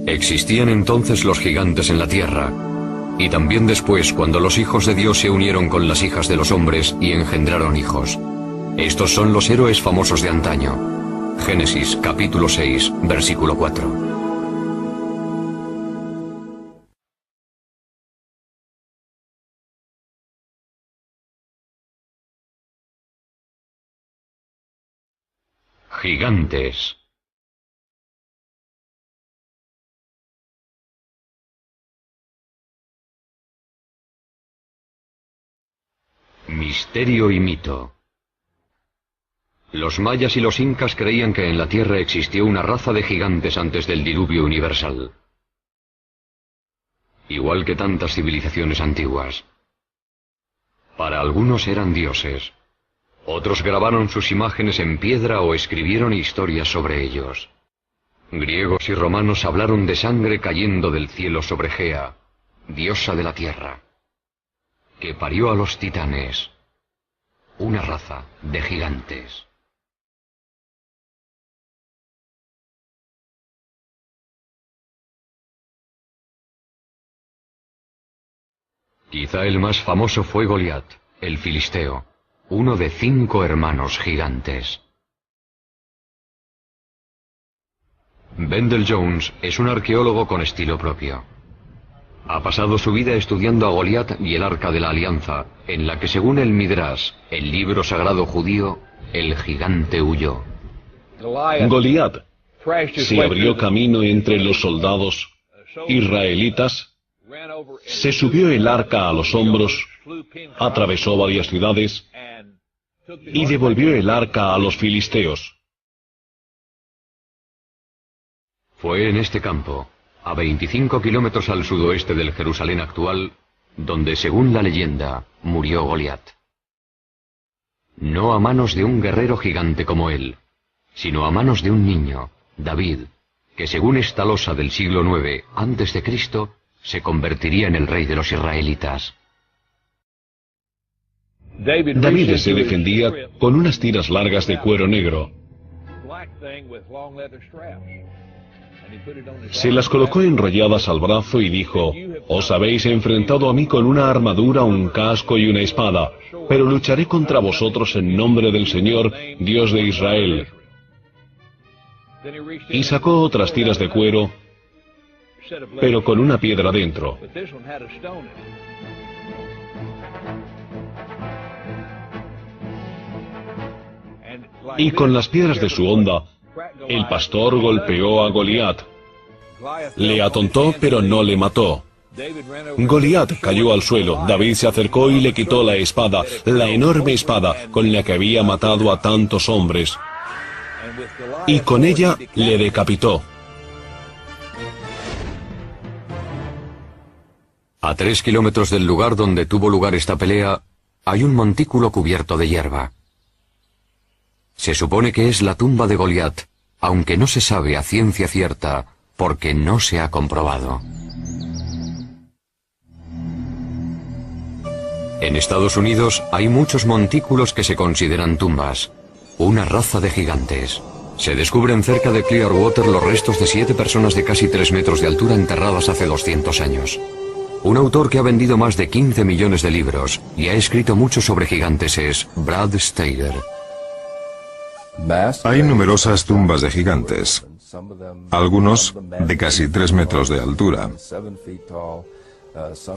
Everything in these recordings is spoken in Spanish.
Existían entonces los gigantes en la tierra, y también después cuando los hijos de Dios se unieron con las hijas de los hombres y engendraron hijos. Estos son los héroes famosos de antaño. Génesis capítulo 6, versículo 4. Gigantes. Misterio y mito. Los mayas y los incas creían que en la Tierra existió una raza de gigantes antes del diluvio universal, igual que tantas civilizaciones antiguas. Para algunos eran dioses, otros grabaron sus imágenes en piedra o escribieron historias sobre ellos. Griegos y romanos hablaron de sangre cayendo del cielo sobre Gea, diosa de la tierra, que parió a los titanes, una raza de gigantes. Quizá el más famoso fue Goliat, el filisteo, uno de 5 hermanos gigantes. Wendell Jones es un arqueólogo con estilo propio. Ha pasado su vida estudiando a Goliat y el Arca de la Alianza, en la que según el Midrash, el libro sagrado judío, el gigante huyó. Goliat se abrió camino entre los soldados israelitas, se subió el arca a los hombros, atravesó varias ciudades y devolvió el arca a los filisteos. Fue en este campo, a 25 kilómetros al sudoeste del Jerusalén actual, donde, según la leyenda, murió Goliat. No a manos de un guerrero gigante como él, sino a manos de un niño, David, que según esta losa del siglo IX a.C., se convertiría en el rey de los israelitas. David se defendía con unas tiras largas de cuero negro. Se las colocó enrolladas al brazo y dijo: «Os habéis enfrentado a mí con una armadura, un casco y una espada, pero lucharé contra vosotros en nombre del Señor, Dios de Israel». Y sacó otras tiras de cuero, pero con una piedra dentro. Y con las piedras de su honda, el pastor golpeó a Goliat. Le atontó, pero no le mató. Goliat cayó al suelo. David se acercó y le quitó la espada, la enorme espada con la que había matado a tantos hombres, y con ella le decapitó. A 3 kilómetros del lugar donde tuvo lugar esta pelea, hay un montículo cubierto de hierba. Se supone que es la tumba de Goliat, aunque no se sabe a ciencia cierta, porque no se ha comprobado. En Estados Unidos hay muchos montículos que se consideran tumbas, una raza de gigantes. Se descubren cerca de Clearwater los restos de 7 personas de casi 3 metros de altura enterradas hace 200 años. Un autor que ha vendido más de 15 millones de libros y ha escrito mucho sobre gigantes es Brad Steiger. Hay numerosas tumbas de gigantes, algunos de casi 3 metros de altura,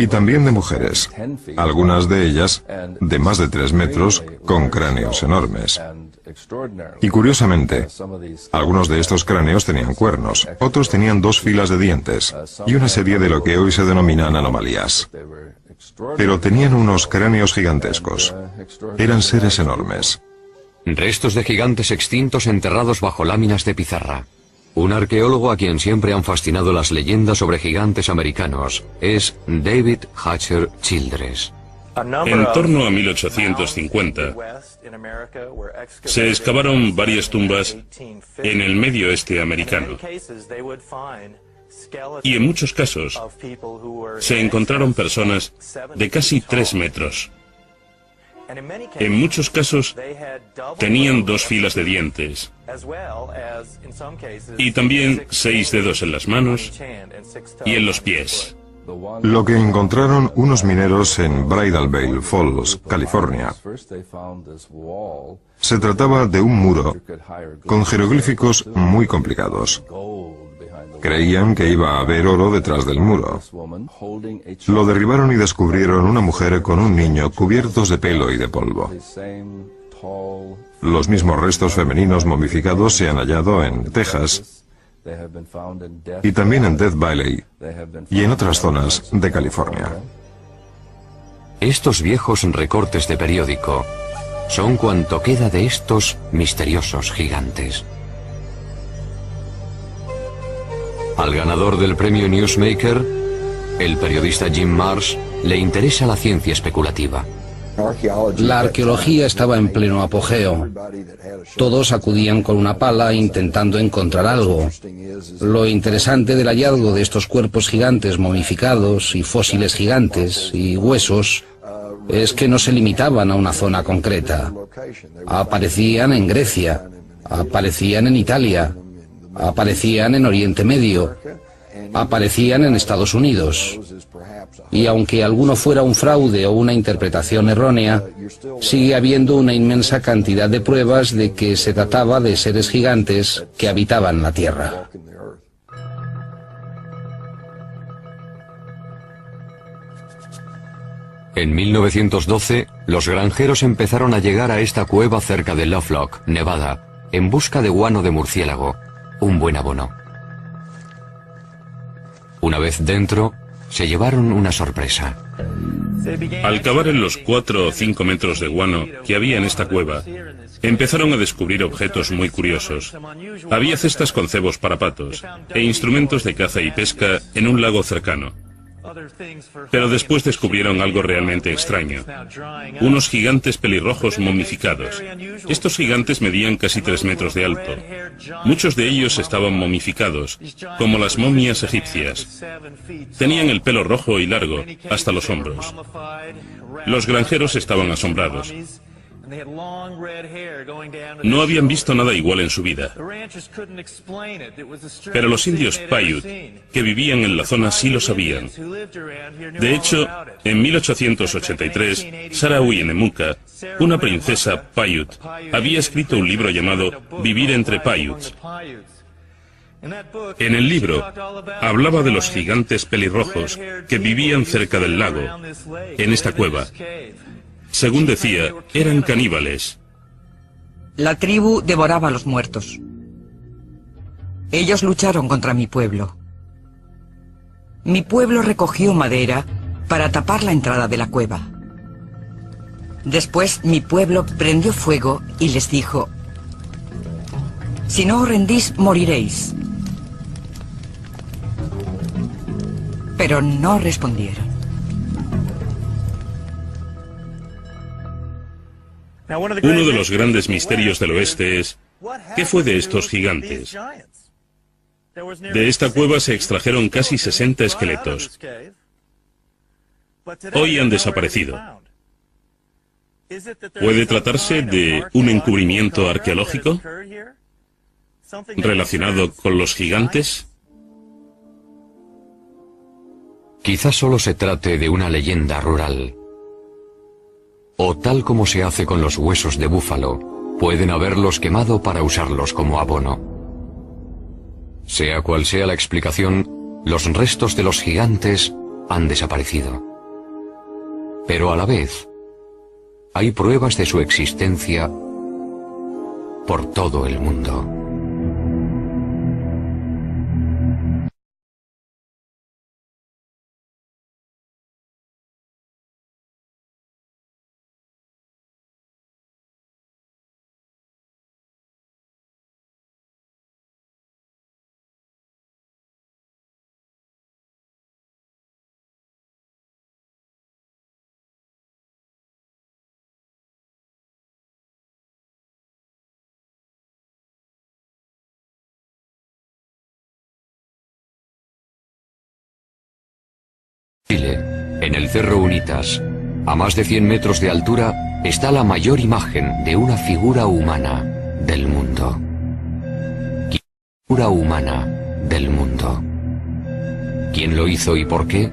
y también de mujeres, algunas de ellas de más de 3 metros con cráneos enormes. Y curiosamente, algunos de estos cráneos tenían cuernos, otros tenían 2 filas de dientes y una serie de lo que hoy se denominan anomalías. Pero tenían unos cráneos gigantescos. Eran seres enormes. Restos de gigantes extintos enterrados bajo láminas de pizarra. Un arqueólogo a quien siempre han fascinado las leyendas sobre gigantes americanos es David Hatcher Childress. En torno a 1850, se excavaron varias tumbas en el medio oeste americano, y en muchos casos se encontraron personas de casi 3 metros. En muchos casos tenían 2 filas de dientes y también 6 dedos en las manos y en los pies. Lo que encontraron unos mineros en Bridal Veil Falls, California, se trataba de un muro con jeroglíficos muy complicados. Creían que iba a haber oro detrás del muro. Lo derribaron y descubrieron una mujer con un niño cubiertos de pelo y de polvo. Los mismos restos femeninos momificados se han hallado en Texas y también en Death Valley y en otras zonas de California. Estos viejos recortes de periódico son cuanto queda de estos misteriosos gigantes. Al ganador del premio Newsmaker, el periodista Jim Marsh, le interesa la ciencia especulativa. La arqueología estaba en pleno apogeo. Todos acudían con una pala intentando encontrar algo. Lo interesante del hallazgo de estos cuerpos gigantes momificados y fósiles gigantes y huesos es que no se limitaban a una zona concreta. Aparecían en Grecia, aparecían en Italia, aparecían en Oriente Medio, aparecían en Estados Unidos. Y aunque alguno fuera un fraude o una interpretación errónea, sigue habiendo una inmensa cantidad de pruebas de que se trataba de seres gigantes que habitaban la Tierra. En 1912, los granjeros empezaron a llegar a esta cueva cerca de Lovelock, Nevada, en busca de guano de murciélago, un buen abono. Una vez dentro, se llevaron una sorpresa. Al cavar en los 4 o 5 metros de guano que había en esta cueva, empezaron a descubrir objetos muy curiosos. Había cestas con cebos para patos e instrumentos de caza y pesca en un lago cercano. Pero después descubrieron algo realmente extraño. Unos gigantes pelirrojos momificados. Estos gigantes medían casi 3 metros de alto. Muchos de ellos estaban momificados, como las momias egipcias. Tenían el pelo rojo y largo, hasta los hombros. Los granjeros estaban asombrados. No habían visto nada igual en su vida. Pero los indios Paiute, que vivían en la zona, sí lo sabían. De hecho, en 1883, Sarah Uyenemuka, una princesa Paiute, había escrito un libro llamado Vivir entre Paiutes. En el libro, hablaba de los gigantes pelirrojos que vivían cerca del lago, en esta cueva. Según decía, eran caníbales. La tribu devoraba a los muertos. Ellos lucharon contra mi pueblo. Mi pueblo recogió madera para tapar la entrada de la cueva. Después mi pueblo prendió fuego y les dijo: si no os rendís, moriréis. Pero no respondieron. Uno de los grandes misterios del oeste es, ¿qué fue de estos gigantes? De esta cueva se extrajeron casi 60 esqueletos. Hoy han desaparecido. ¿Puede tratarse de un encubrimiento arqueológico relacionado con los gigantes? Quizás solo se trate de una leyenda rural. O tal como se hace con los huesos de búfalo, pueden haberlos quemado para usarlos como abono. Sea cual sea la explicación, los restos de los gigantes han desaparecido. Pero a la vez, hay pruebas de su existencia por todo el mundo. Chile, en el Cerro Unitas, a más de 100 metros de altura, está la mayor imagen de una figura humana del mundo. Figura humana del mundo. ¿Quién lo hizo y por qué?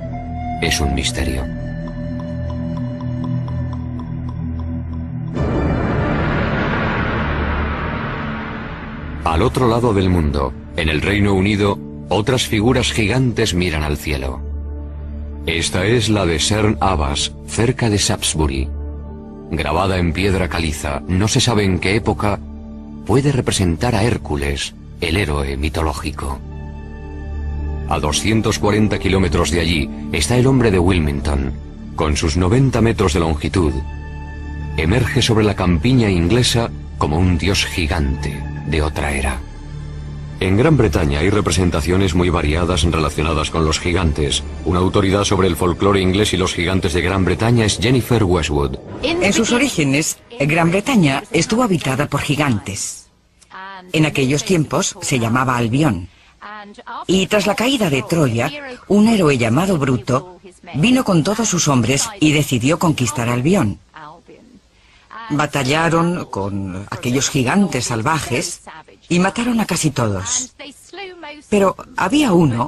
Es un misterio. Al otro lado del mundo, en el Reino Unido, otras figuras gigantes miran al cielo. Esta es la de Cern Abbas, cerca de Shaftesbury. Grabada en piedra caliza, no se sabe en qué época, puede representar a Hércules, el héroe mitológico. A 240 kilómetros de allí está el hombre de Wilmington, con sus 90 metros de longitud. Emerge sobre la campiña inglesa como un dios gigante de otra era. En Gran Bretaña hay representaciones muy variadas relacionadas con los gigantes. Una autoridad sobre el folclore inglés y los gigantes de Gran Bretaña es Jennifer Westwood. En sus orígenes, Gran Bretaña estuvo habitada por gigantes. En aquellos tiempos se llamaba Albión. Y tras la caída de Troya, un héroe llamado Bruto vino con todos sus hombres y decidió conquistar Albión. Batallaron con aquellos gigantes salvajes y mataron a casi todos. Pero había uno,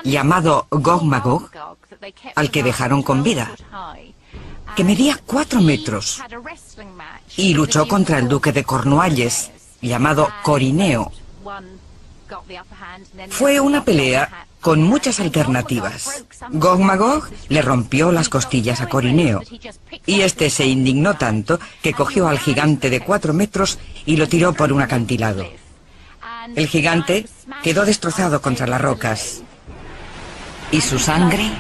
llamado Gog Magog, al que dejaron con vida, que medía 4 metros y luchó contra el duque de Cornualles, llamado Corineo. Fue una pelea con muchas alternativas. Gog Magog le rompió las costillas a Corineo, y este se indignó tanto que cogió al gigante de 4 metros y lo tiró por un acantilado. El gigante quedó destrozado contra las rocas, y su sangre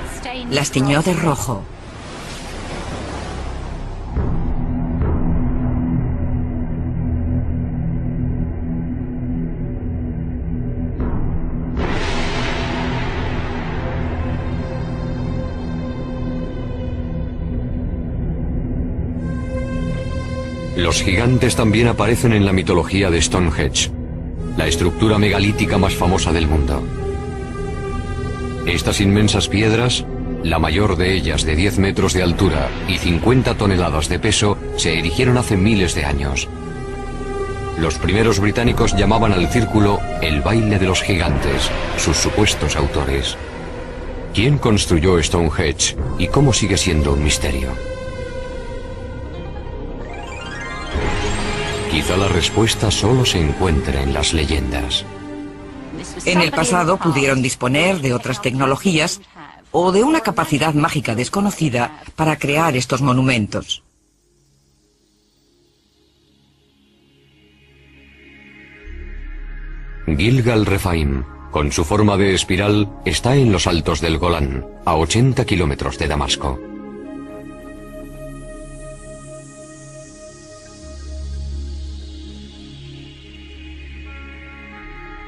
las tiñó de rojo. Los gigantes también aparecen en la mitología de Stonehenge, la estructura megalítica más famosa del mundo. Estas inmensas piedras, la mayor de ellas de 10 metros de altura y 50 toneladas de peso, se erigieron hace miles de años. Los primeros británicos llamaban al círculo el baile de los gigantes, sus supuestos autores. ¿Quién construyó Stonehenge y cómo sigue siendo un misterio? Quizá la respuesta solo se encuentre en las leyendas. En el pasado pudieron disponer de otras tecnologías o de una capacidad mágica desconocida para crear estos monumentos. Gilgal Rephaim, con su forma de espiral, está en los altos del Golán, a 80 kilómetros de Damasco.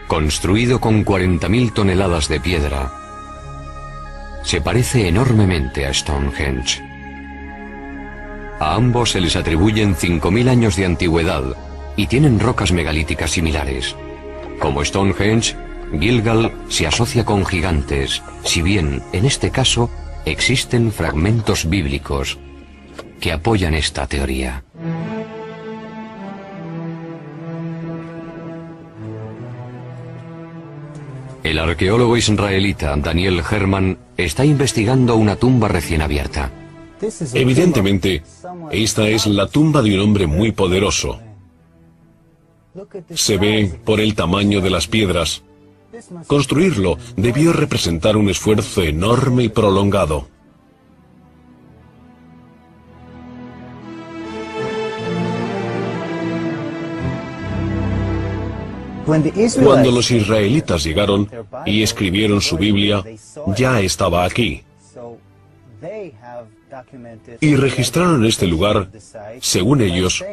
Construido con 40.000 toneladas de piedra, se parece enormemente a Stonehenge. A ambos se les atribuyen 5.000 años de antigüedad y tienen rocas megalíticas similares. Como Stonehenge, Gilgal se asocia con gigantes, si bien, en este caso, existen fragmentos bíblicos que apoyan esta teoría. El arqueólogo israelita Daniel Herman está investigando una tumba recién abierta. Evidentemente, esta es la tumba de un hombre muy poderoso. Se ve por el tamaño de las piedras. Construirlo debió representar un esfuerzo enorme y prolongado. Cuando los israelitas llegaron y escribieron su Biblia, ya estaba aquí. Y registraron este lugar, según ellos,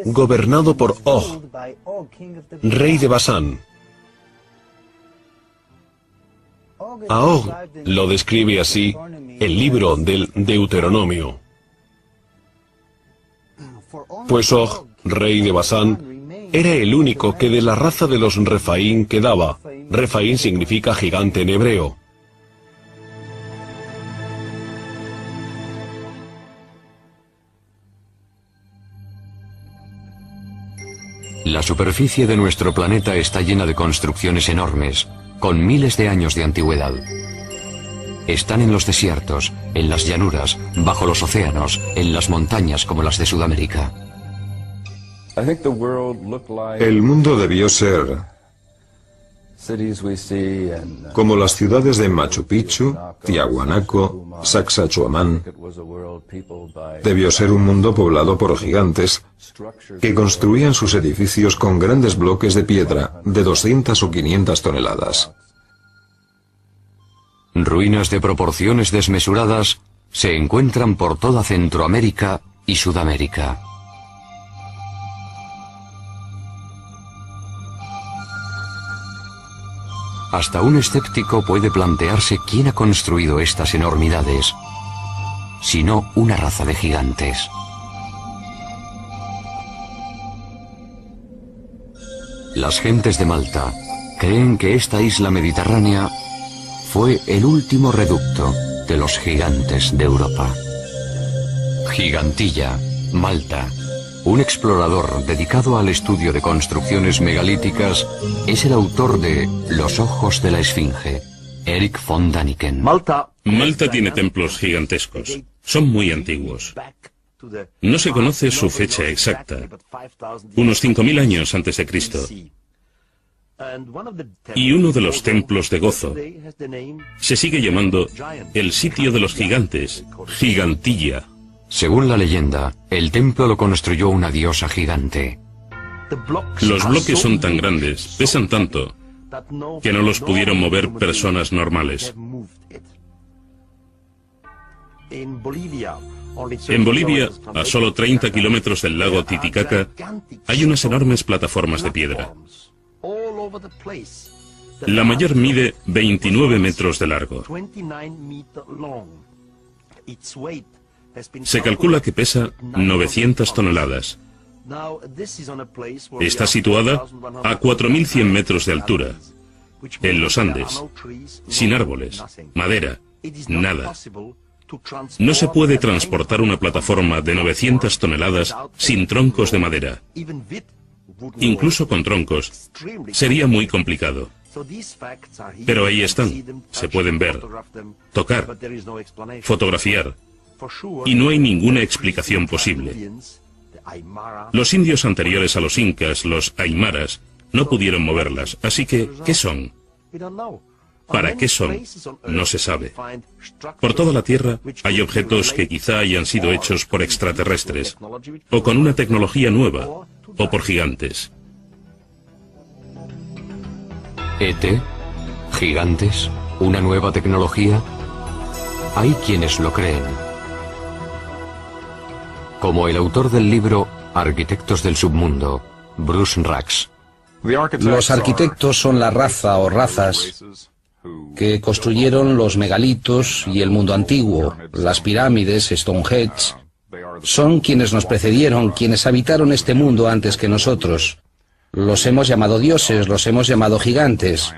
gobernado por Og, rey de Basán. A Og lo describe así el libro del Deuteronomio. Pues Og, rey de Basán, era el único que de la raza de los Rephaim quedaba. Rephaim significa gigante en hebreo. La superficie de nuestro planeta está llena de construcciones enormes, con miles de años de antigüedad. Están en los desiertos, en las llanuras, bajo los océanos, en las montañas como las de Sudamérica. El mundo debió ser como las ciudades de Machu Picchu, Tiahuanaco, Sacsayhuamán. Debió ser un mundo poblado por gigantes que construían sus edificios con grandes bloques de piedra de 200 o 500 toneladas. Ruinas de proporciones desmesuradas se encuentran por toda Centroamérica y Sudamérica. Hasta un escéptico puede plantearse quién ha construido estas enormidades, si no una raza de gigantes. Las gentes de Malta creen que esta isla mediterránea fue el último reducto de los gigantes de Europa. Gigantilla, Malta. Un explorador dedicado al estudio de construcciones megalíticas es el autor de Los ojos de la Esfinge, Eric von Daniken. Malta tiene templos gigantescos. Son muy antiguos. No se conoce su fecha exacta. Unos 5.000 años antes de Cristo. Y uno de los templos de Gozo se sigue llamando el sitio de los gigantes, Gigantilla. Según la leyenda, el templo lo construyó una diosa gigante. Los bloques son tan grandes, pesan tanto, que no los pudieron mover personas normales. En Bolivia, a solo 30 kilómetros del lago Titicaca, hay unas enormes plataformas de piedra. La mayor mide 29 metros de largo. Se calcula que pesa 900 toneladas. Está situada a 4.100 metros de altura, en los Andes, sin árboles, madera, nada. No se puede transportar una plataforma de 900 toneladas sin troncos de madera. Incluso con troncos, sería muy complicado. Pero ahí están, se pueden ver, tocar, fotografiar, y no hay ninguna explicación posible. Los indios anteriores a los incas, los aymaras, no pudieron moverlas, así que, ¿qué son? ¿Para qué son? No se sabe. Por toda la Tierra hay objetos que quizá hayan sido hechos por extraterrestres, o con una tecnología nueva, o por gigantes. ¿ET? ¿Gigantes? ¿Una nueva tecnología? Hay quienes lo creen. Como el autor del libro Arquitectos del Submundo, Bruce Rax. Los arquitectos son la raza o razas que construyeron los megalitos y el mundo antiguo, las pirámides, Stonehenge. Son quienes nos precedieron, quienes habitaron este mundo antes que nosotros. Los hemos llamado dioses, los hemos llamado gigantes.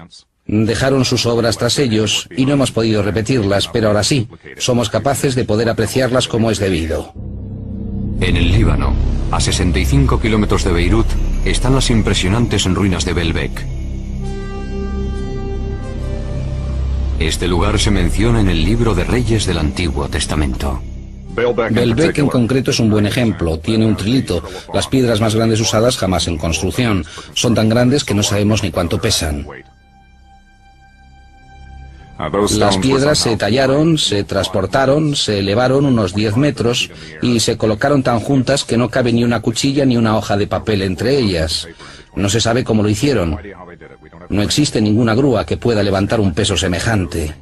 Dejaron sus obras tras ellos y no hemos podido repetirlas, pero ahora sí, somos capaces de poder apreciarlas como es debido. En el Líbano, a 65 kilómetros de Beirut, están las impresionantes ruinas de Baalbek. Este lugar se menciona en el libro de Reyes del Antiguo Testamento. Baalbek en concreto es un buen ejemplo. Tiene un trilito, las piedras más grandes usadas jamás en construcción. Son tan grandes que no sabemos ni cuánto pesan. Las piedras se tallaron, se transportaron, se elevaron unos 10 metros y se colocaron tan juntas que no cabe ni una cuchilla ni una hoja de papel entre ellas. No se sabe cómo lo hicieron. No existe ninguna grúa que pueda levantar un peso semejante.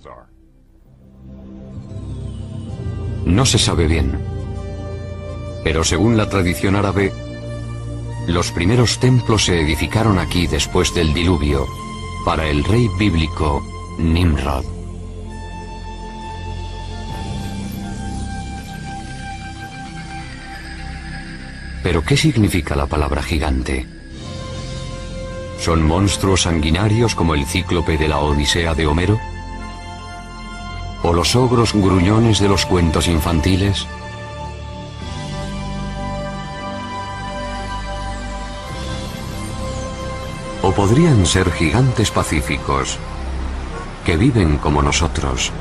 No se sabe bien. Pero según la tradición árabe, los primeros templos se edificaron aquí después del diluvio, para el rey bíblico Nimrod. ¿Pero qué significa la palabra gigante? ¿Son monstruos sanguinarios como el cíclope de la Odisea de Homero? ¿O los ogros gruñones de los cuentos infantiles? O podrían ser gigantes pacíficos, que viven como nosotros,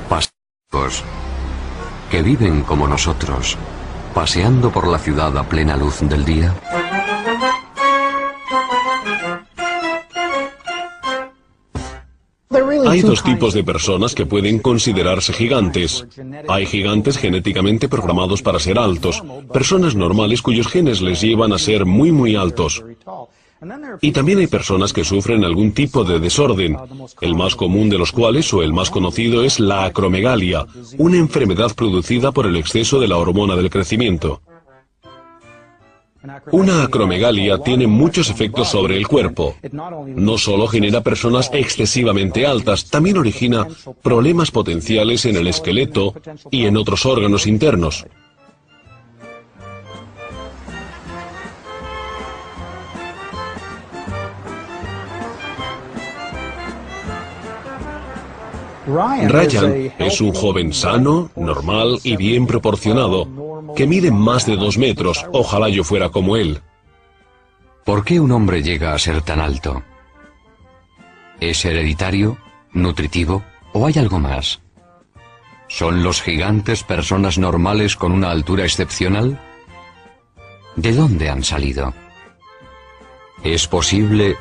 pacíficos, que viven como nosotros, paseando por la ciudad a plena luz del día. Hay dos tipos de personas que pueden considerarse gigantes. Hay gigantes genéticamente programados para ser altos, personas normales cuyos genes les llevan a ser muy altos. Y también hay personas que sufren algún tipo de desorden, el más común de los cuales, o el más conocido, es la acromegalia, una enfermedad producida por el exceso de la hormona del crecimiento. Una acromegalia tiene muchos efectos sobre el cuerpo. No solo genera personas excesivamente altas, también origina problemas potenciales en el esqueleto y en otros órganos internos. Ryan es un joven sano, normal y bien proporcionado, que mide más de 2 metros. Ojalá yo fuera como él. ¿Por qué un hombre llega a ser tan alto? ¿Es hereditario, nutritivo o hay algo más? ¿Son los gigantes personas normales con una altura excepcional? ¿De dónde han salido? ¿Es posible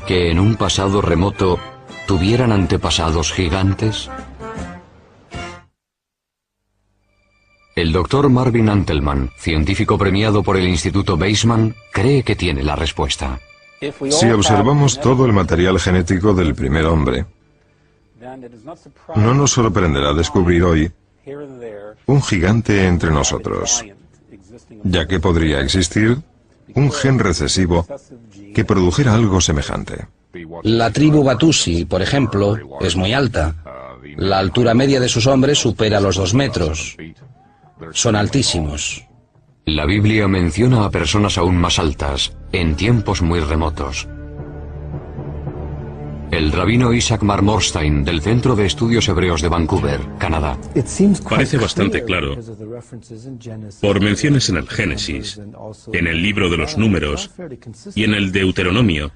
que en un pasado remoto tuvieran antepasados gigantes? El doctor Marvin Antelman, científico premiado por el Instituto Weizmann, cree que tiene la respuesta. Si observamos todo el material genético del primer hombre, no nos sorprenderá descubrir hoy un gigante entre nosotros, ya que podría existir un gen recesivo que produjera algo semejante. La tribu Batusi, por ejemplo, es muy alta. La altura media de sus hombres supera los 2 metros. Son altísimos. La Biblia menciona a personas aún más altas, en tiempos muy remotos. El rabino Isaac Marmorstein, del Centro de Estudios Hebreos de Vancouver, Canadá. Parece bastante claro, por menciones en el Génesis, en el libro de los Números y en el Deuteronomio,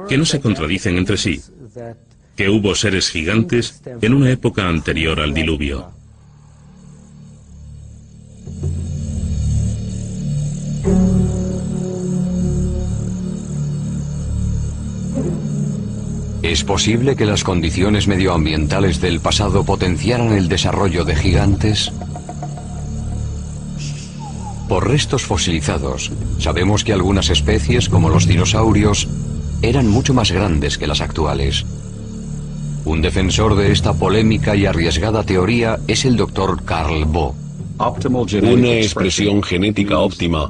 que no se contradicen entre sí, que hubo seres gigantes en una época anterior al diluvio. ¿Es posible que las condiciones medioambientales del pasado potenciaran el desarrollo de gigantes? Por restos fosilizados, sabemos que algunas especies, como los dinosaurios, eran mucho más grandes que las actuales. Un defensor de esta polémica y arriesgada teoría es el Dr. Carl Bo. Una expresión genética óptima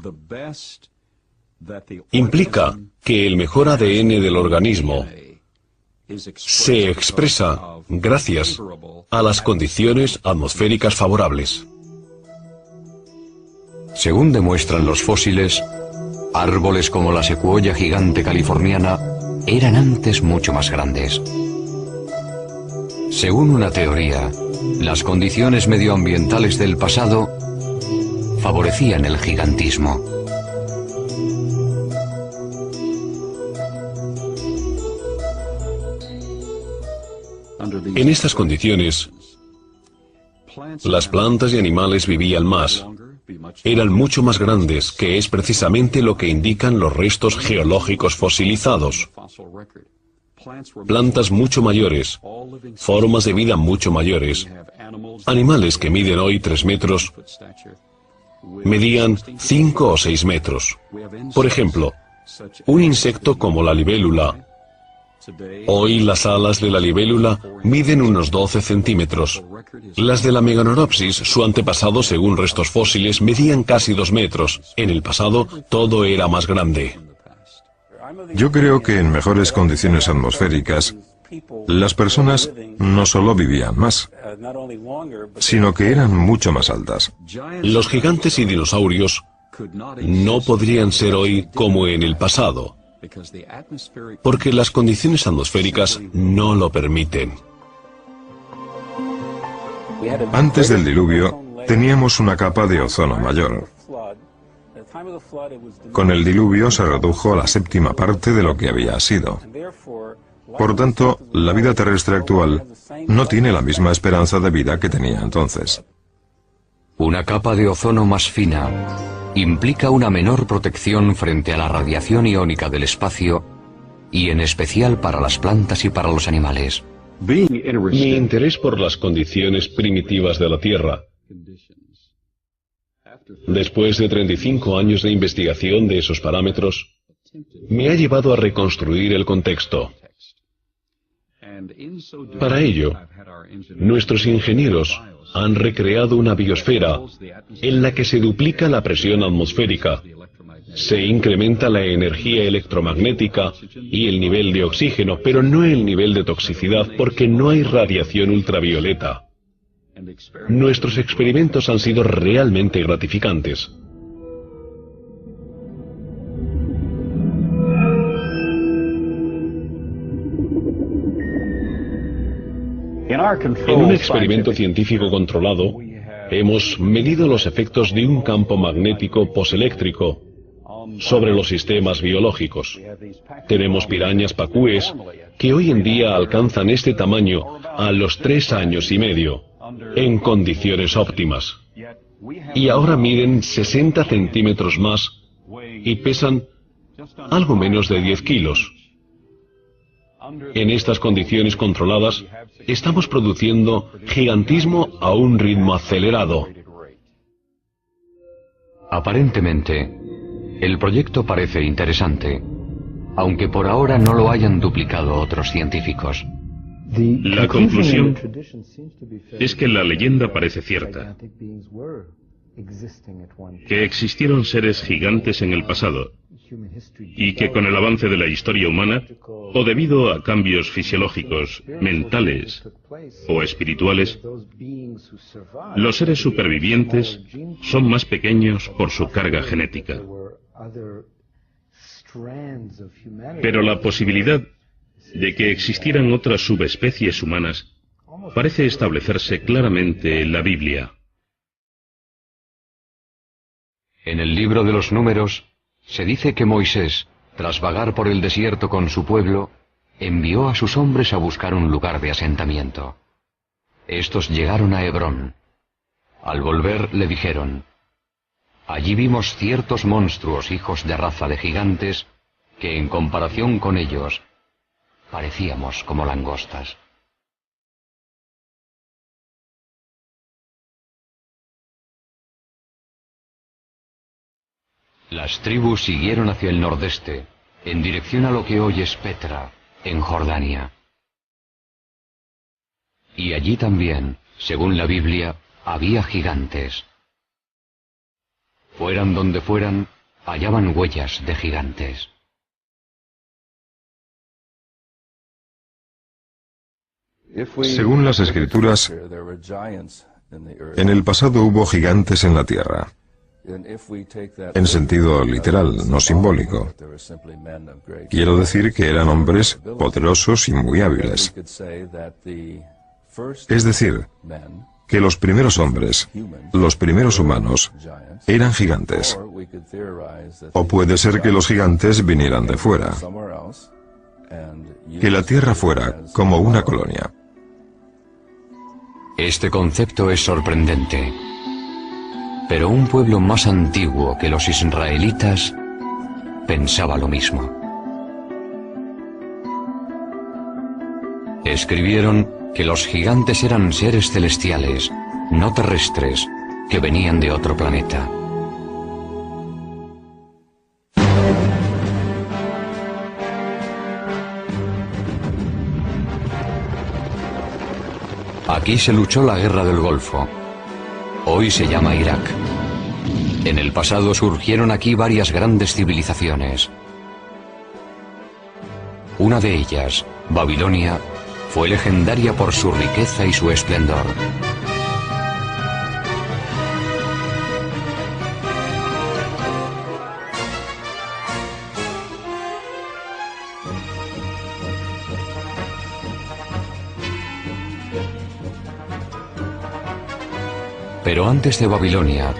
implica que el mejor ADN del organismo se expresa gracias a las condiciones atmosféricas favorables. Según demuestran los fósiles, árboles como la secuoya gigante californiana eran antes mucho más grandes. Según una teoría, las condiciones medioambientales del pasado favorecían el gigantismo. En estas condiciones, las plantas y animales vivían más, eran mucho más grandes, que es precisamente lo que indican los restos geológicos fosilizados. Plantas mucho mayores, formas de vida mucho mayores, animales que miden hoy 3 metros, medían 5 o 6 metros. Por ejemplo, un insecto como la libélula. Hoy las alas de la libélula miden unos 12 centímetros. Las de la Meganeropsis, su antepasado según restos fósiles, medían casi 2 metros. En el pasado todo era más grande. Yo creo que en mejores condiciones atmosféricas, las personas no solo vivían más, sino que eran mucho más altas. Los gigantes y dinosaurios no podrían ser hoy como en el pasado, porque las condiciones atmosféricas no lo permiten. Antes del diluvio, teníamos una capa de ozono mayor. Con el diluvio se redujo a la séptima parte de lo que había sido. Por tanto, la vida terrestre actual no tiene la misma esperanza de vida que tenía entonces. Una capa de ozono más fina implica una menor protección frente a la radiación iónica del espacio y en especial para las plantas y para los animales. Mi interés por las condiciones primitivas de la Tierra, después de 35 años de investigación de esos parámetros, me ha llevado a reconstruir el contexto. Para ello, nuestros ingenieros han recreado una biosfera en la que se duplica la presión atmosférica, se incrementa la energía electromagnética y el nivel de oxígeno, pero no el nivel de toxicidad porque no hay radiación ultravioleta. Nuestros experimentos han sido realmente gratificantes. En un experimento científico controlado, hemos medido los efectos de un campo magnético poseléctrico sobre los sistemas biológicos. Tenemos pirañas pacúes que hoy en día alcanzan este tamaño a los 3 años y medio, en condiciones óptimas. Y ahora miden 60 centímetros más y pesan algo menos de 10 kilos. En estas condiciones controladas, estamos produciendo gigantismo a un ritmo acelerado. Aparentemente, el proyecto parece interesante, aunque por ahora no lo hayan duplicado otros científicos. La conclusión es que la leyenda parece cierta, que existieron seres gigantes en el pasado, y que con el avance de la historia humana, o debido a cambios fisiológicos, mentales o espirituales, los seres supervivientes son más pequeños por su carga genética. Pero la posibilidad de que existieran otras subespecies humanas parece establecerse claramente en la Biblia. En el libro de los Números se dice que Moisés, tras vagar por el desierto con su pueblo, envió a sus hombres a buscar un lugar de asentamiento. Estos llegaron a Hebrón. Al volver le dijeron: allí vimos ciertos monstruos hijos de raza de gigantes que en comparación con ellos parecíamos como langostas. Las tribus siguieron hacia el nordeste, en dirección a lo que hoy es Petra, en Jordania. Y allí también, según la Biblia, había gigantes. Fueran donde fueran, hallaban huellas de gigantes. Según las Escrituras, en el pasado hubo gigantes en la tierra. En sentido literal, no simbólico. Quiero decir que eran hombres poderosos y muy hábiles. Es decir, que los primeros hombres, los primeros humanos, eran gigantes. O puede ser que los gigantes vinieran de fuera, que la tierra fuera como una colonia. Este concepto es sorprendente. Pero un pueblo más antiguo que los israelitas pensaba lo mismo. Escribieron que los gigantes eran seres celestiales, no terrestres, que venían de otro planeta. Aquí se luchó la guerra del Golfo. Hoy se llama Irak. En el pasado surgieron aquí varias grandes civilizaciones. Una de ellas, Babilonia, fue legendaria por su riqueza y su esplendor. Pero antes de Babilonia,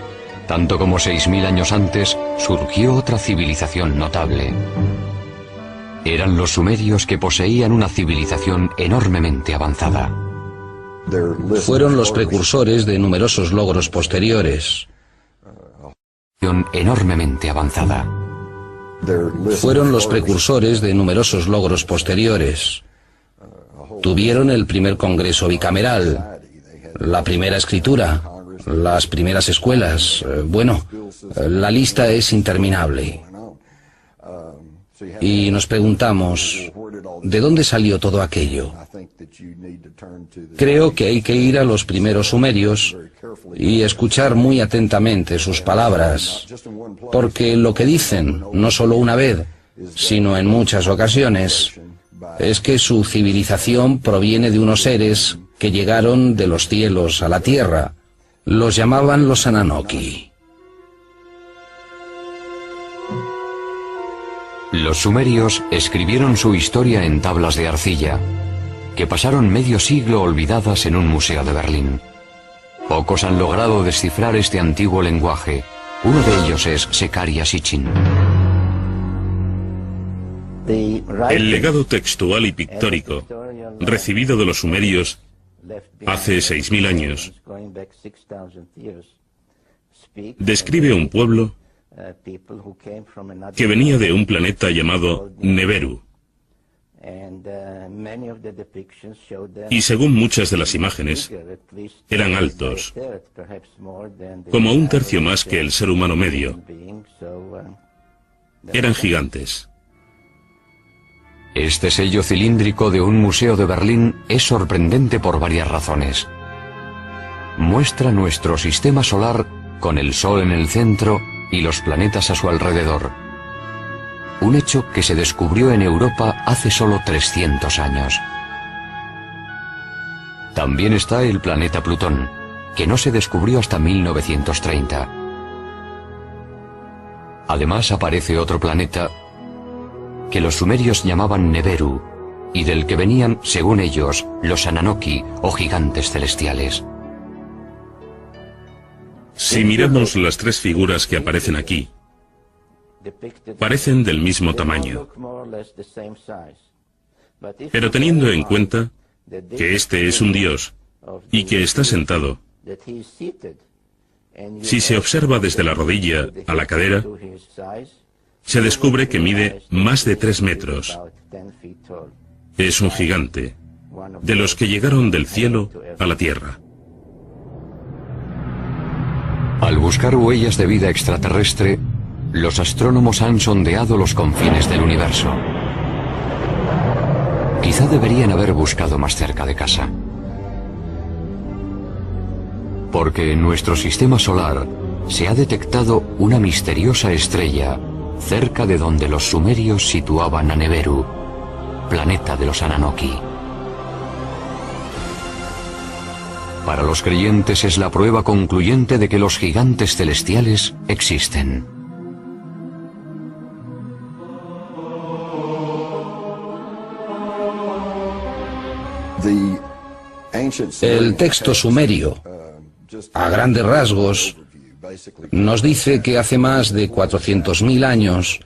Tanto como 6.000 años antes, surgió otra civilización notable. Eran los sumerios, que poseían una civilización enormemente avanzada. Fueron los precursores de numerosos logros posteriores. Enormemente avanzada. Fueron los precursores de numerosos logros posteriores. Tuvieron el primer congreso bicameral, la primera escritura, las primeras escuelas. Bueno, la lista es interminable. Y nos preguntamos, ¿de dónde salió todo aquello? Creo que hay que ir a los primeros sumerios y escuchar muy atentamente sus palabras, porque lo que dicen, no solo una vez, sino en muchas ocasiones, es que su civilización proviene de unos seres que llegaron de los cielos a la tierra. Los llamaban los Anunnaki. Los sumerios escribieron su historia en tablas de arcilla, que pasaron medio siglo olvidadas en un museo de Berlín. Pocos han logrado descifrar este antiguo lenguaje. Uno de ellos es Zecharia Sitchin. El legado textual y pictórico recibido de los sumerios hace 6.000 años describe un pueblo que venía de un planeta llamado Neberu. Y según muchas de las imágenes, eran altos, como un tercio más que el ser humano medio. Eran gigantes. Este sello cilíndrico de un museo de Berlín es sorprendente por varias razones. Muestra nuestro sistema solar con el Sol en el centro y los planetas a su alrededor. Un hecho que se descubrió en Europa hace solo 300 años. También está el planeta Plutón, que no se descubrió hasta 1930. Además aparece otro planeta que los sumerios llamaban Neberu, y del que venían, según ellos, los Anunnaki o gigantes celestiales. Si miramos las tres figuras que aparecen aquí, parecen del mismo tamaño. Pero teniendo en cuenta que este es un dios y que está sentado, si se observa desde la rodilla a la cadera, se descubre que mide más de 3 metros. Es un gigante, de los que llegaron del cielo a la tierra. Al buscar huellas de vida extraterrestre, los astrónomos han sondeado los confines del universo. Quizá deberían haber buscado más cerca de casa. Porque en nuestro sistema solar se ha detectado una misteriosa estrella cerca de donde los sumerios situaban a Neberu, planeta de los Anunnaki. Para los creyentes es la prueba concluyente de que los gigantes celestiales existen. El texto sumerio, a grandes rasgos, nos dice que hace más de 400.000 años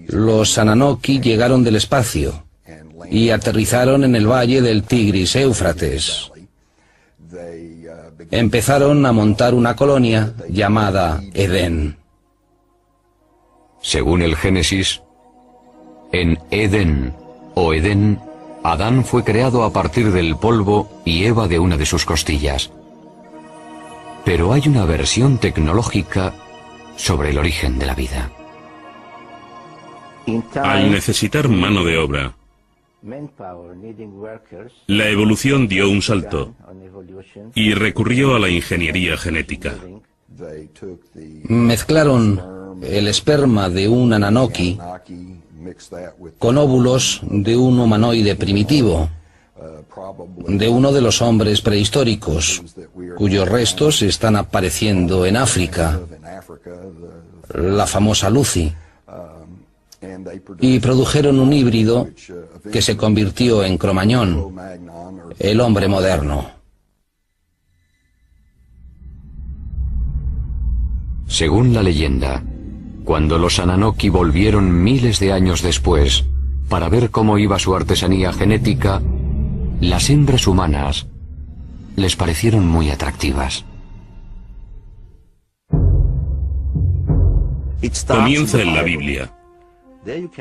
los Anunnaki llegaron del espacio y aterrizaron en el valle del Tigris-Éufrates. Empezaron a montar una colonia llamada Edén. Según el Génesis, en Edén o Edén, Adán fue creado a partir del polvo y Eva de una de sus costillas. Pero hay una versión tecnológica sobre el origen de la vida. Al necesitar mano de obra, la evolución dio un salto y recurrió a la ingeniería genética. Mezclaron el esperma de un Anunnaki con óvulos de un humanoide primitivo, de uno de los hombres prehistóricos, cuyos restos están apareciendo en África, la famosa Lucy, y produjeron un híbrido que se convirtió en Cromañón, el hombre moderno. Según la leyenda, cuando los Ananoki volvieron miles de años después para ver cómo iba su artesanía genética, las hembras humanas les parecieron muy atractivas. Comienza en la Biblia,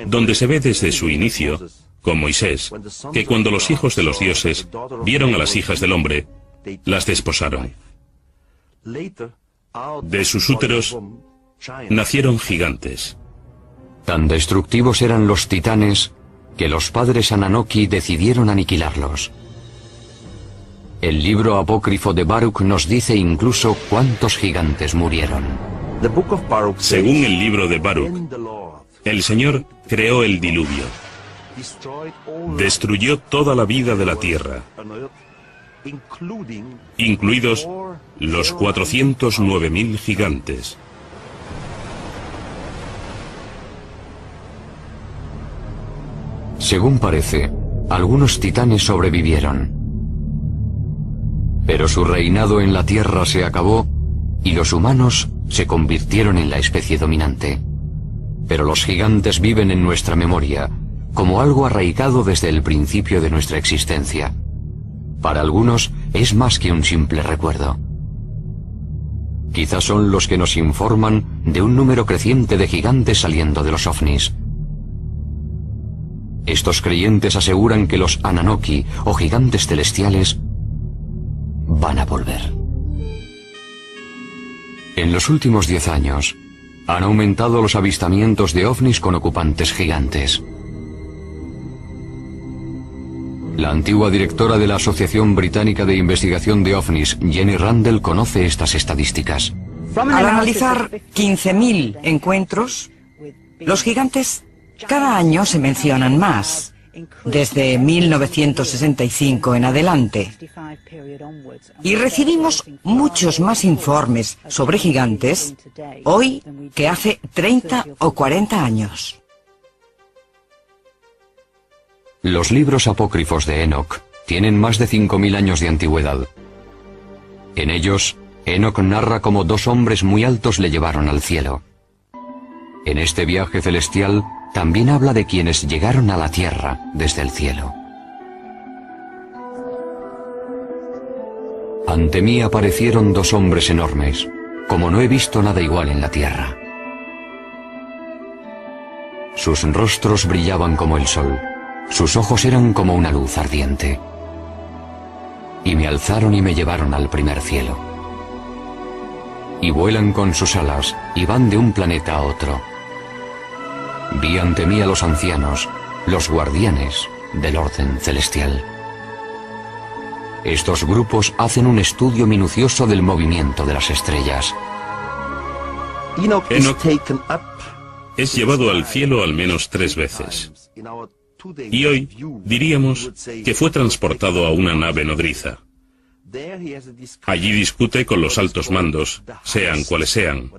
donde se ve desde su inicio, con Moisés, que cuando los hijos de los dioses vieron a las hijas del hombre, las desposaron. De sus úteros nacieron gigantes. Tan destructivos eran los titanes que los padres Ananoki decidieron aniquilarlos. El libro apócrifo de Baruch nos dice incluso cuántos gigantes murieron. Según el libro de Baruch, el Señor creó el diluvio. Destruyó toda la vida de la tierra, incluidos los 409.000 gigantes. Según parece, algunos titanes sobrevivieron. Pero su reinado en la Tierra se acabó y los humanos se convirtieron en la especie dominante. Pero los gigantes viven en nuestra memoria, como algo arraigado desde el principio de nuestra existencia. Para algunos es más que un simple recuerdo. Quizás son los que nos informan de un número creciente de gigantes saliendo de los ovnis. Estos creyentes aseguran que los Ananoki, o gigantes celestiales, van a volver. En los últimos 10 años, han aumentado los avistamientos de ovnis con ocupantes gigantes. La antigua directora de la Asociación Británica de Investigación de OVNIs, Jenny Randall, conoce estas estadísticas. Al analizar 15.000 encuentros, los gigantes cada año se mencionan más, desde 1965 en adelante. Y recibimos muchos más informes sobre gigantes hoy que hace 30 o 40 años. Los libros apócrifos de Enoch tienen más de 5.000 años de antigüedad. En ellos, Enoch narra cómo 2 hombres muy altos le llevaron al cielo. En este viaje celestial, también habla de quienes llegaron a la tierra desde el cielo. Ante mí aparecieron 2 hombres enormes, como no he visto nada igual en la tierra. Sus rostros brillaban como el sol, sus ojos eran como una luz ardiente. Y me alzaron y me llevaron al primer cielo. Y vuelan con sus alas y van de un planeta a otro. Vi ante mí a los ancianos, los guardianes del orden celestial. Estos grupos hacen un estudio minucioso del movimiento de las estrellas. Enoch es llevado al cielo al menos 3 veces. Y hoy diríamos que fue transportado a una nave nodriza. Allí discute con los altos mandos, sean cuales sean.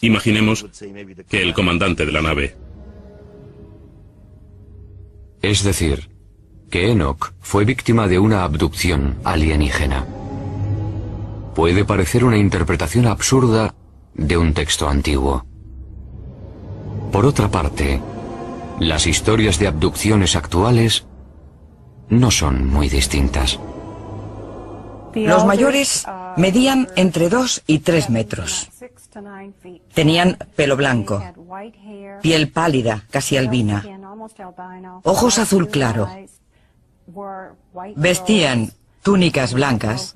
Imaginemos que el comandante de la nave. Es decir, que Enoch fue víctima de una abducción alienígena. Puede parecer una interpretación absurda de un texto antiguo. Por otra parte, las historias de abducciones actuales no son muy distintas. Los mayores medían entre 2 y 3 metros. Tenían pelo blanco, piel pálida, casi albina, ojos azul claro. Vestían túnicas blancas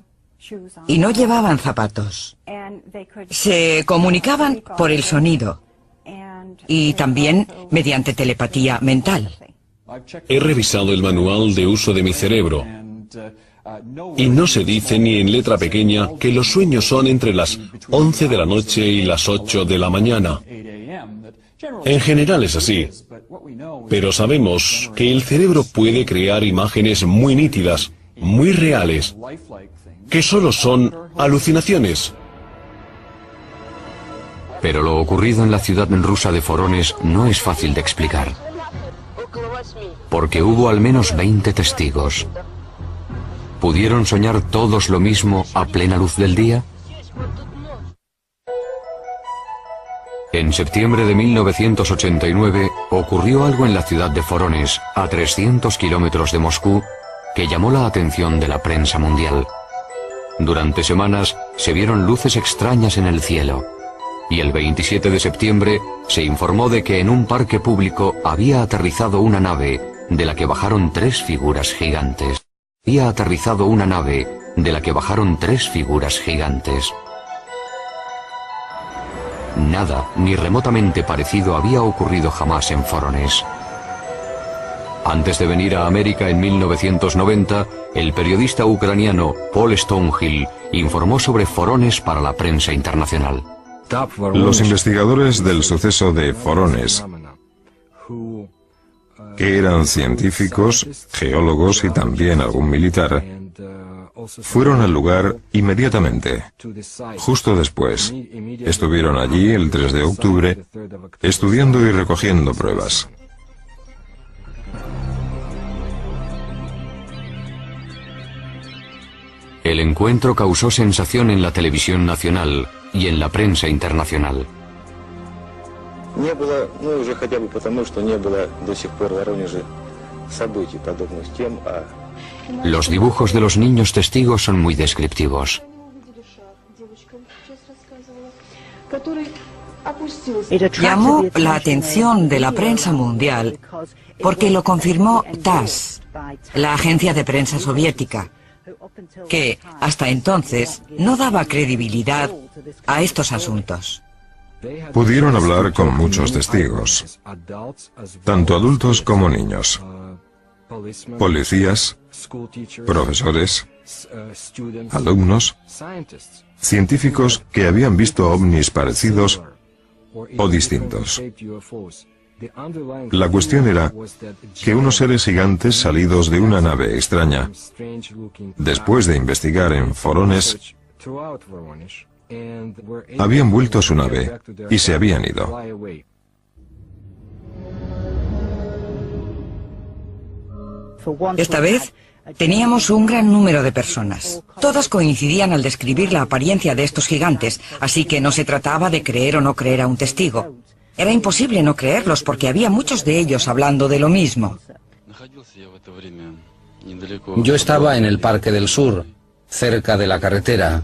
y no llevaban zapatos. Se comunicaban por el sonido y también mediante telepatía mental. He revisado el manual de uso de mi cerebro y no se dice ni en letra pequeña que los sueños son entre las 11 de la noche y las 8 de la mañana. En general es así, pero sabemos que el cerebro puede crear imágenes muy nítidas, muy reales, que solo son alucinaciones. Pero lo ocurrido en la ciudad rusa de Forones no es fácil de explicar, porque hubo al menos 20 testigos. ¿Pudieron soñar todos lo mismo a plena luz del día? En septiembre de 1989 ocurrió algo en la ciudad de Forones, a 300 kilómetros de Moscú, que llamó la atención de la prensa mundial. Durante semanas se vieron luces extrañas en el cielo, y el 27 de septiembre se informó de que en un parque público había aterrizado una nave de la que bajaron 3 figuras gigantes. Había aterrizado una nave de la que bajaron 3 figuras gigantes. Nada, ni remotamente parecido, había ocurrido jamás en Forones. Antes de venir a América en 1990, el periodista ucraniano Paul Stonehill informó sobre Forones para la prensa internacional. Los investigadores del suceso de Forones, que eran científicos, geólogos y también algún militar, fueron al lugar inmediatamente. Justo después, estuvieron allí el 3 de octubre, estudiando y recogiendo pruebas. El encuentro causó sensación en la televisión nacional y en la prensa internacional. Los dibujos de los niños testigos son muy descriptivos. Llamó la atención de la prensa mundial porque lo confirmó TASS, la agencia de prensa soviética, que hasta entonces no daba credibilidad a estos asuntos. Pudieron hablar con muchos testigos, tanto adultos como niños, policías, profesores, alumnos, científicos que habían visto ovnis parecidos o distintos. La cuestión era que unos seres gigantes salidos de una nave extraña, después de investigar en Forones, habían vuelto a su nave y se habían ido. Esta vez teníamos un gran número de personas. Todas coincidían al describir la apariencia de estos gigantes, así que no se trataba de creer o no creer a un testigo. Era imposible no creerlos porque había muchos de ellos hablando de lo mismo. Yo estaba en el Parque del Sur, cerca de la carretera,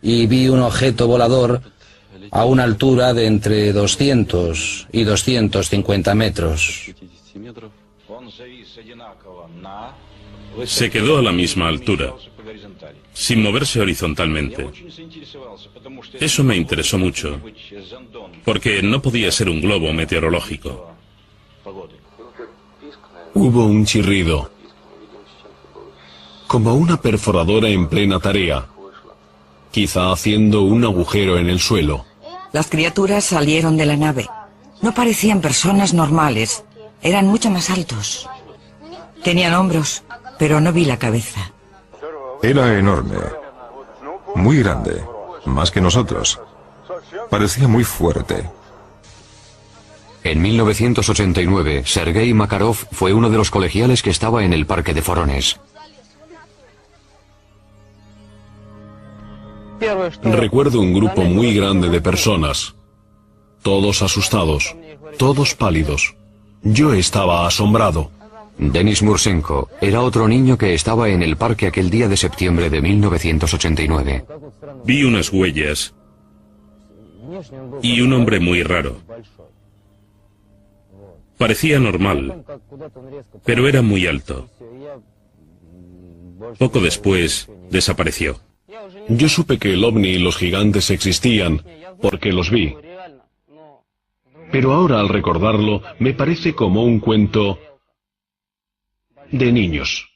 y vi un objeto volador a una altura de entre 200 y 250 metros. Se quedó a la misma altura, sin moverse horizontalmente. Eso me interesó mucho, porque no podía ser un globo meteorológico. Hubo un chirrido, como una perforadora en plena tarea, quizá haciendo un agujero en el suelo. Las criaturas salieron de la nave. No parecían personas normales, eran mucho más altos. Tenían hombros, pero no vi la cabeza. Era enorme, muy grande, más que nosotros. Parecía muy fuerte. En 1989, Sergei Makarov fue uno de los colegiales que estaba en el parque de Forones. Recuerdo un grupo muy grande de personas, todos asustados, todos pálidos. Yo estaba asombrado. Denis Mursenko era otro niño que estaba en el parque aquel día de septiembre de 1989. Vi unas huellas y un hombre muy raro. Parecía normal, pero era muy alto. Poco después, desapareció. Yo supe que el ovni y los gigantes existían, porque los vi. Pero ahora, al recordarlo, me parece como un cuento de niños.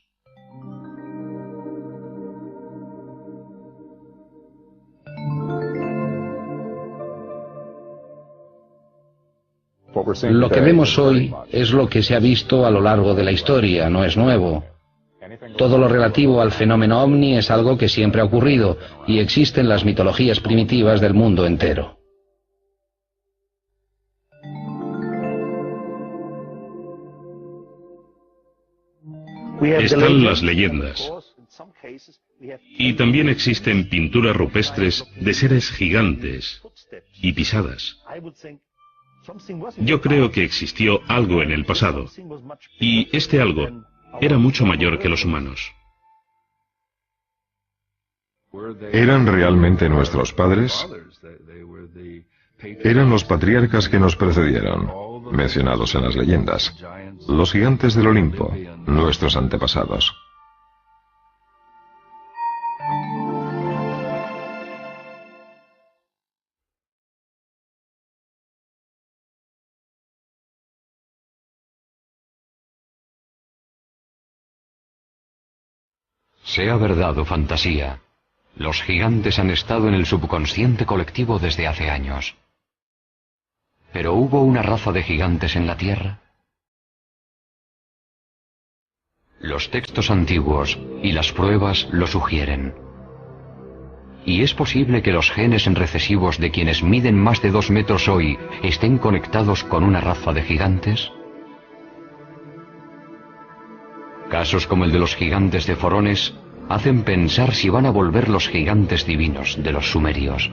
Lo que vemos hoy es lo que se ha visto a lo largo de la historia, no es nuevo. Todo lo relativo al fenómeno ovni es algo que siempre ha ocurrido y existe en las mitologías primitivas del mundo entero. Están las leyendas. Y también existen pinturas rupestres de seres gigantes, y pisadas. Yo creo que existió algo en el pasado, y este algo era mucho mayor que los humanos. ¿Eran realmente nuestros padres? Eran los patriarcas que nos precedieron, mencionados en las leyendas, los gigantes del Olimpo, nuestros antepasados. Sea verdad o fantasía, los gigantes han estado en el subconsciente colectivo desde hace años. ¿Pero hubo una raza de gigantes en la Tierra? Los textos antiguos y las pruebas lo sugieren. ¿Y es posible que los genes recesivos de quienes miden más de 2 metros hoy estén conectados con una raza de gigantes? Casos como el de los gigantes de Forones hacen pensar si van a volver los gigantes divinos de los sumerios.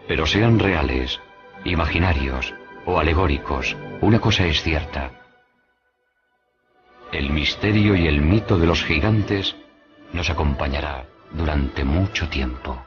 Pero sean reales, imaginarios o alegóricos, una cosa es cierta. El misterio y el mito de los gigantes nos acompañará durante mucho tiempo.